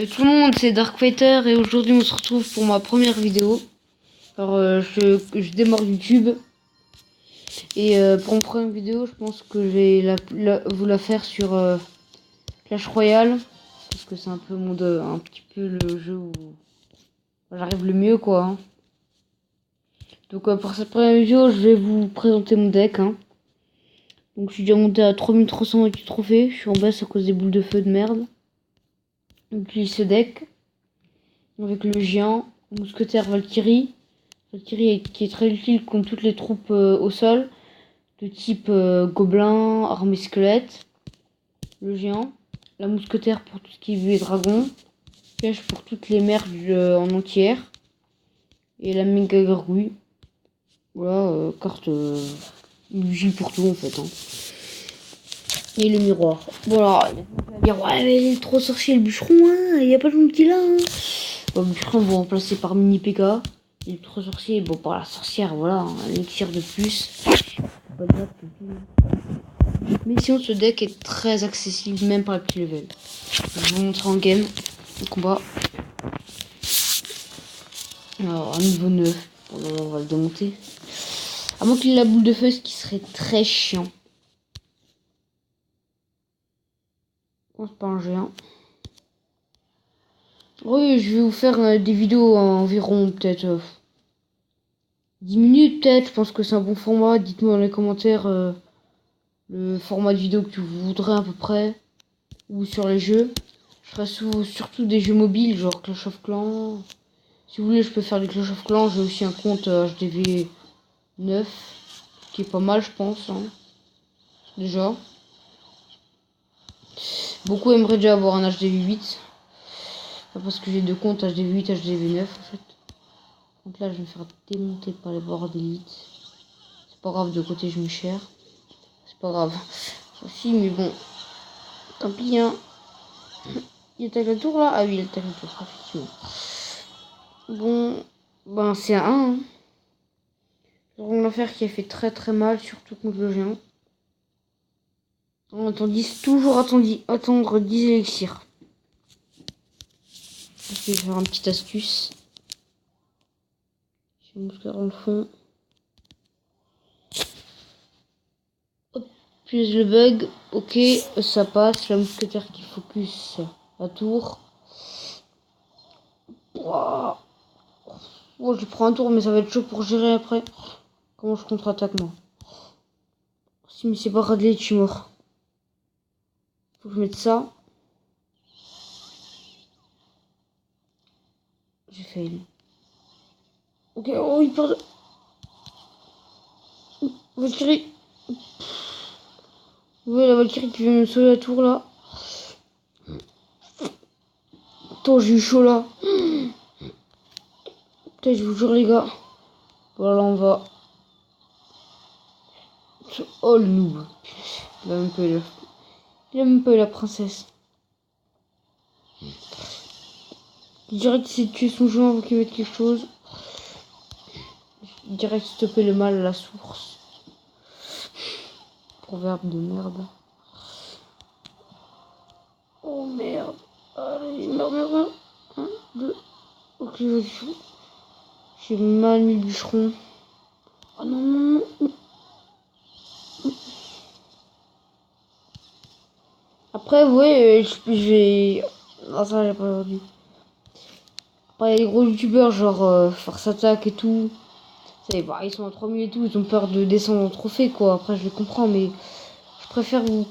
Tout le monde, c'est Dark Fighter et aujourd'hui on se retrouve pour ma première vidéo. Alors je démarre YouTube et pour ma première vidéo je pense que je vais vous la faire sur Clash Royale parce que c'est un peu un petit peu le jeu où j'arrive le mieux quoi. Hein. Donc pour cette première vidéo je vais vous présenter mon deck. Hein. Donc je suis déjà monté à 3328 trophées, je suis en baisse à cause des boules de feu de merde. Donc j'utilise ce deck. Avec le géant, mousquetaire Valkyrie. Valkyrie qui est très utile contre toutes les troupes au sol, de type gobelin, armée squelette. Le géant, la mousquetaire pour tout ce qui est vue et dragon, piège pour toutes les merges en entière, et la méga gargouille. Voilà, carte utile pour tout en fait. Hein. Et le miroir. Voilà, ouais, mais il est trop sorcier le bûcheron, hein, il n'y a pas de multi là. Hein. Bon, le bûcheron va remplacer par mini PK. Il est trop sorcier, bon par la sorcière, voilà, un élixir de plus. Mais sinon ce deck est très accessible même par les petits levels. Je vais vous montrer en game, le combat. Alors à niveau 9, on va le démonter. À moins qu'il ait la boule de feu, ce qui serait très chiant. Oh, c'est pas un géant. Oui, je vais vous faire des vidéos environ peut-être 10 minutes peut-être. Je pense que c'est un bon format. Dites-moi dans les commentaires le format de vidéo que vous voudrez à peu près. Ou sur les jeux. Je ferai surtout des jeux mobiles, genre Clash of Clans. Si vous voulez, je peux faire du Clash of Clans. J'ai aussi un compte HDV 9, qui est pas mal, je pense. Hein. Déjà. Beaucoup aimeraient déjà avoir un HDV 8. Pas parce que j'ai deux comptes HDV 8, HDV 9 en fait. Donc là, je vais me faire démonter par les bords d'élite. C'est pas grave, de côté, je me cher. C'est pas grave. Aussi, mais bon. Tant pis, hein. Il attaque la tour là? Ah oui, il attaque la tour, effectivement. Bon, ben c'est un 1. Hein. On va faire qui a fait très très mal, surtout contre le géant. On toujours attendre 10 élixirs. Je vais faire une petite astuce. Je vais mousquetaire dans le fond. Hop, puis le bug. Ok, ça passe. La mousquetaire qui focus la tour. Wow. Oh, je prends un tour, mais ça va être chaud pour gérer après. Comment je contre-attaque moi? Si, mais c'est pas Radley, je suis mort. Faut que je mette ça. J'ai failli. Ok, oh, il perd. Valkyrie. Ouais, la Valkyrie qui vient me sauver la tour là. Attends, j'ai eu chaud là. Putain, je vous jure, les gars. Voilà, on va. Oh le noob. Il a même pas eu la princesse. Je dirais qu'il s'est tué son joueur avant qu'il mette quelque chose. Je dirais qu'il stoppait le mal à la source. Proverbe de merde. Oh merde. Allez, merde. 1, 2. Ok, vas-y. J'ai mal mis le bûcheron. Oh non. Après, ouais, je vais. Non, ça, j'ai pas aujourd'hui. Après, il y a les gros youtubeurs, genre Force Attack et tout. Bah, ils sont à 3000 et tout, ils ont peur de descendre en trophée, quoi. Après, je les comprends, mais je préfère vous.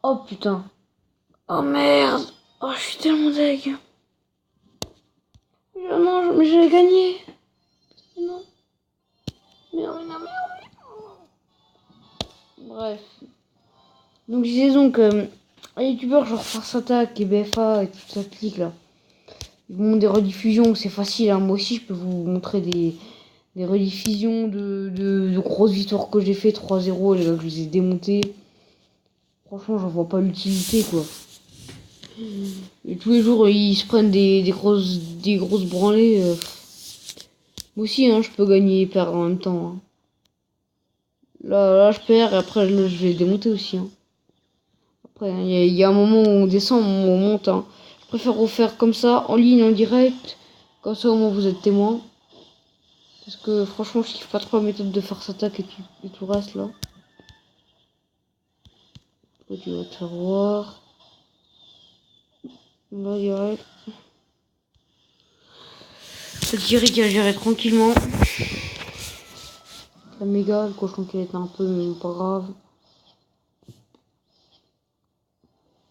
Oh putain. Oh merde. Oh, je suis tellement deg. Non, mais j'avais gagné. Non. Merde. Bref. Donc, je disais donc, les youtubeurs genre Force Attack et BFA et toute cette clique là. Ils vont des rediffusions, c'est facile. Hein. Moi aussi, je peux vous montrer des rediffusions de grosses victoires que j'ai fait 3-0. Les gars, que je les ai démontés. Franchement, j'en vois pas l'utilité quoi. Et tous les jours, ils se prennent des grosses branlées. Moi aussi, hein, je peux gagner et perdre en même temps. Hein. Là, je perds et après, là, je vais démonter aussi. Hein. Après, il y a un moment où on descend, un moment où on monte. Hein. Je préfère refaire comme ça, en ligne, en direct. Comme ça, au moins, vous êtes témoin. Parce que franchement, je kiffe pas trop la méthode de force attaque et tout le reste là. Là, tu vas te faire voir. Là, direct. Je dirais qu'il a géré tranquillement. La méga, le cochon qui était un peu, mais pas grave.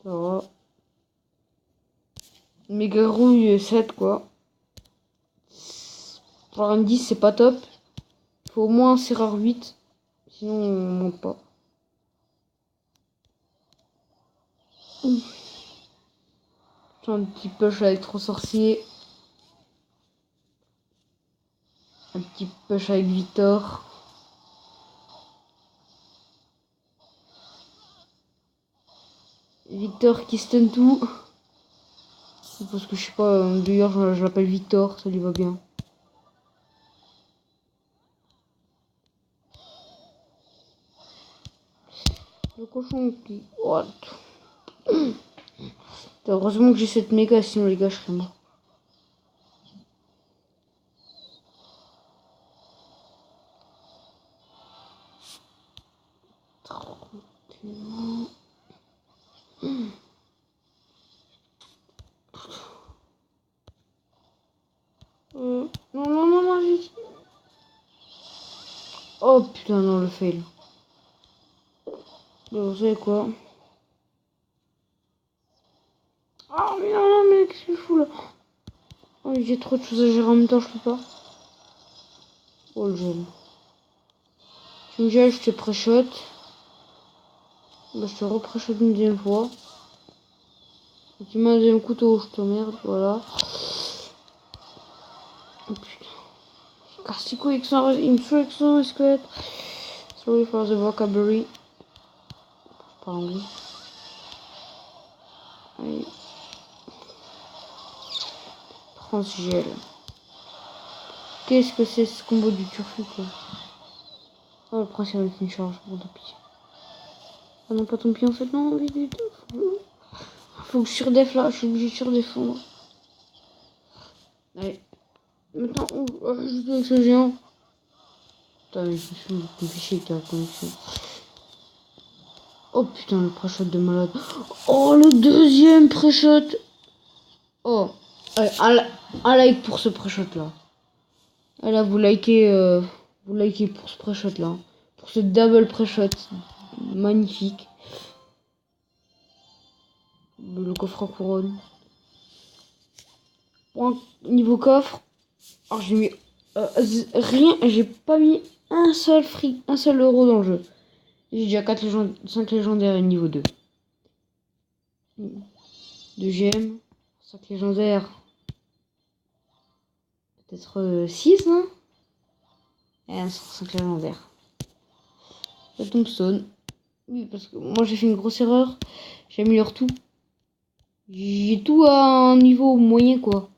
Ça va. Méga rouille 7 quoi. Pour un 10, c'est pas top. Il faut au moins un serrure 8. Sinon, on monte pas. Un petit push avec trop sorcier. Un petit push avec Victor. Victor qui stun tout. Parce que je sais pas, d'ailleurs je l'appelle Victor, ça lui va bien. Le cochon qui... What? Heureusement que j'ai cette méga, sinon les gars je serais mort. Tranquillement. Non, non, non, non, j'ai dit. Oh putain, non, le fail. Bon, vous savez quoi? Ah, mais non, non, mais qu'est-ce que je fous là? Oh, j'ai trop de choses à gérer en même temps, je peux pas. Oh, le gel. Tu me gèles, je te pré-shot. Bah, je te repre-shot une deuxième fois. Et tu mets un deuxième couteau, je te merde, voilà. Oh putain. Castico, il me faut avec son squelette. Sorry for the vocabulary. Pas anglais. Allez. Transgel. Qu'est-ce que c'est ce combo du turfu quoi? Oh le prince avec une charge pour de pitié. Ah non pas ton pied en fait non vite vite. Faut que je surdef là, je suis obligé de surdéfendre. Allez. Maintenant je joue avec ce géant. Putain mais je me fais chier avec la connexion. Oh putain le pré-shot de malade. Oh le deuxième pré-shot. Oh. Allez, un like pour ce pré-shot là. Ah là vous likez pour ce pré-shot là. Pour ce double pré-shot. Magnifique. Le coffre en couronne. Niveau coffre, alors j'ai mis rien, j'ai pas mis un seul euro dans le jeu. J'ai déjà 5 légendaires niveau 2. 2 gemmes, 5 légendaires. Peut-être 6, non? Et 5 légendaires. La tombstone. Oui, parce que moi j'ai fait une grosse erreur. J'améliore tout. J'ai tout à un niveau moyen quoi.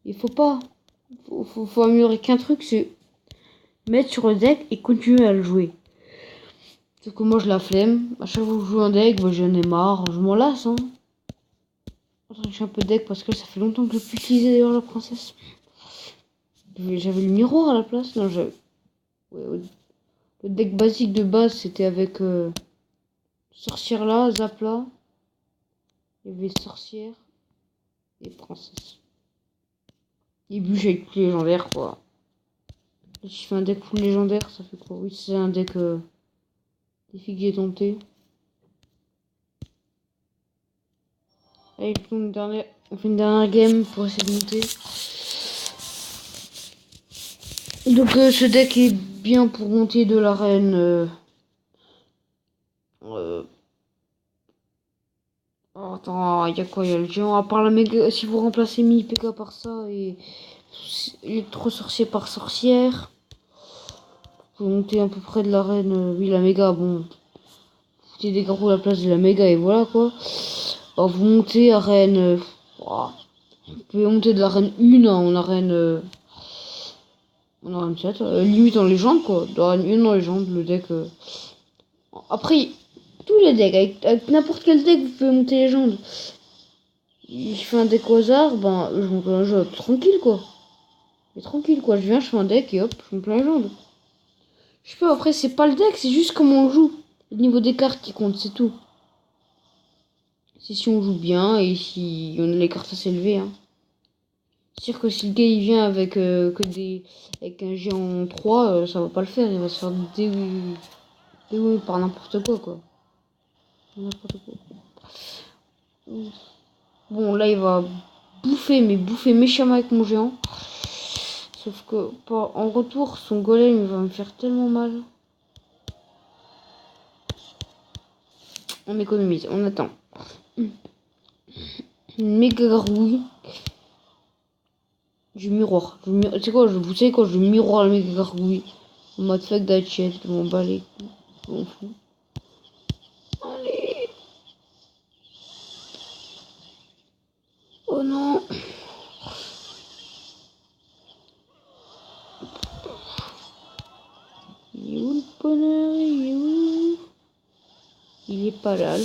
Il faut pas. Faut améliorer qu'un truc, c'est mettre sur le deck et continuer à le jouer. Sauf que moi je la flemme. À chaque fois que je joue un deck, bah, j'en ai marre. Je m'en lasse. Hein. Je suis un peu deck parce que ça fait longtemps que je peux utiliser d'ailleurs la princesse. J'avais le miroir à la place. Non, j'avais. Ouais, le deck basique de base c'était avec sorcière là, Zapla. Il y avait sorcière et princesse. Et bûche avec plus légendaire quoi. Là, si je fais un deck full légendaire, ça fait quoi? Oui, c'est un deck défi que j'ai tenté. Allez, on fait une dernière game pour essayer de monter. Donc ce deck est bien pour monter de l'arène. Oh, attends, il y a quoi? Il y a le géant. À part la méga, si vous remplacez Mi PK par ça et électro sorcier par sorcière, vous pouvez monter à peu près de l'arène. Oui, la méga, bon. Vous foutez des garous à la place de la méga et voilà quoi. Alors, vous montez arène. Vous pouvez monter de l'arène 1 en arène. On aura une 7. Limite en légende, quoi. Dans une en légende, le deck. Après, tous les decks, avec n'importe quel deck, vous pouvez monter légende. Je fais un deck au hasard, ben, je monte un jeu tranquille, quoi. Mais tranquille, quoi. Je viens, je fais un deck et hop, je monte la légende. Je sais pas, après, c'est pas le deck, c'est juste comment on joue. Le niveau des cartes qui compte, c'est tout. C'est si on joue bien et si on a les cartes assez élevées, hein. C'est sûr que si le gars il vient avec avec un géant 3, ça va pas le faire, il va se faire dérouiller par n'importe quoi. N'importe quoi. Bon, là il va bouffer méchamment avec mon géant. Sauf que en retour, son golem il va me faire tellement mal. On économise, on attend. Une méga gargouille. Je miroir. Tu sais quoi, vous savez quoi, je miroir la méga gargouille. En mode fuck that shit, je m'en bats les couilles. Je m'en fous. Allez. Oh non. Il est où le bonheur? Il est où? Il est pas là.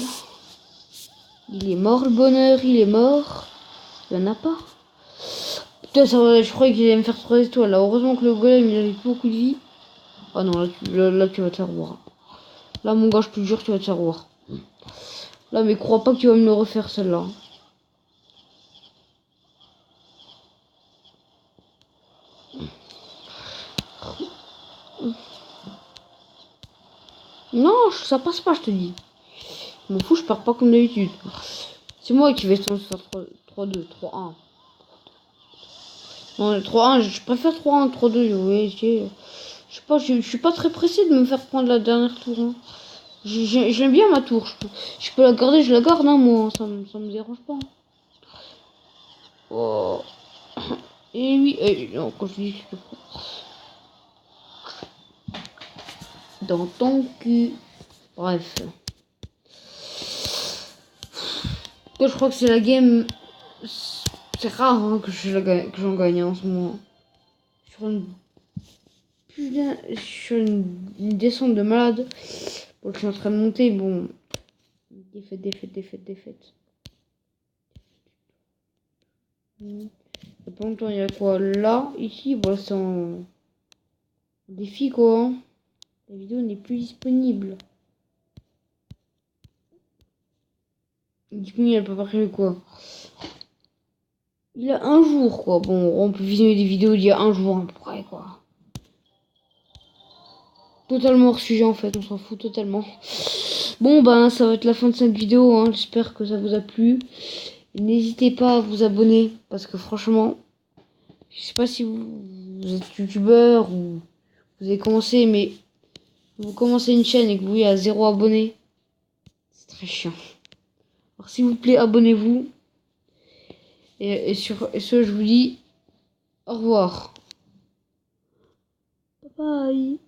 Il est mort le bonheur, il est mort. Il y en a pas. Putain, ça va, je croyais qu'il allait me faire 3 étoiles. Là, heureusement que le golem il avait beaucoup de vie. Ah non, là, tu vas te faire voir. Là, mon gars, je te jure, tu vas te faire voir. Là, mais crois pas que tu vas me le refaire celle-là. Non, ça passe pas, je te dis. Je m'en fous, je pars pas comme d'habitude. C'est moi qui vais faire 3-2, 3-1. Non, 3-1, je préfère 3-1, 3-2. Oui, je sais pas, je suis pas très pressé de me faire prendre la dernière tour. Hein. J'aime bien ma tour. Je peux la garder, je la garde, hein, moi. Ça me dérange pas. Oh. Et oui, non, quand je dis que dans ton cul. Bref. Je crois que c'est la game. C'est rare hein, que j'en gagne en ce moment. Sur une descente de malade. Bon, je suis en train de monter. Bon. Défaite. Il y a pas longtemps, il y a quoi là, ici, bon, c'est en défi quoi. Hein. La vidéo n'est plus disponible. Disponible, elle peut partir quoi. Il a un jour quoi. Bon, on peut visionner des vidéos d'il y a un jour à peu près quoi. Totalement hors sujet en fait, on s'en fout totalement. Bon ben ça va être la fin de cette vidéo, hein. J'espère que ça vous a plu. N'hésitez pas à vous abonner parce que franchement, je sais pas si vous êtes youtubeur ou vous avez commencé, mais vous commencez une chaîne et que vous êtes à 0 abonnés, c'est très chiant. Alors s'il vous plaît, abonnez-vous. Et sur ce, je vous dis au revoir. Bye bye.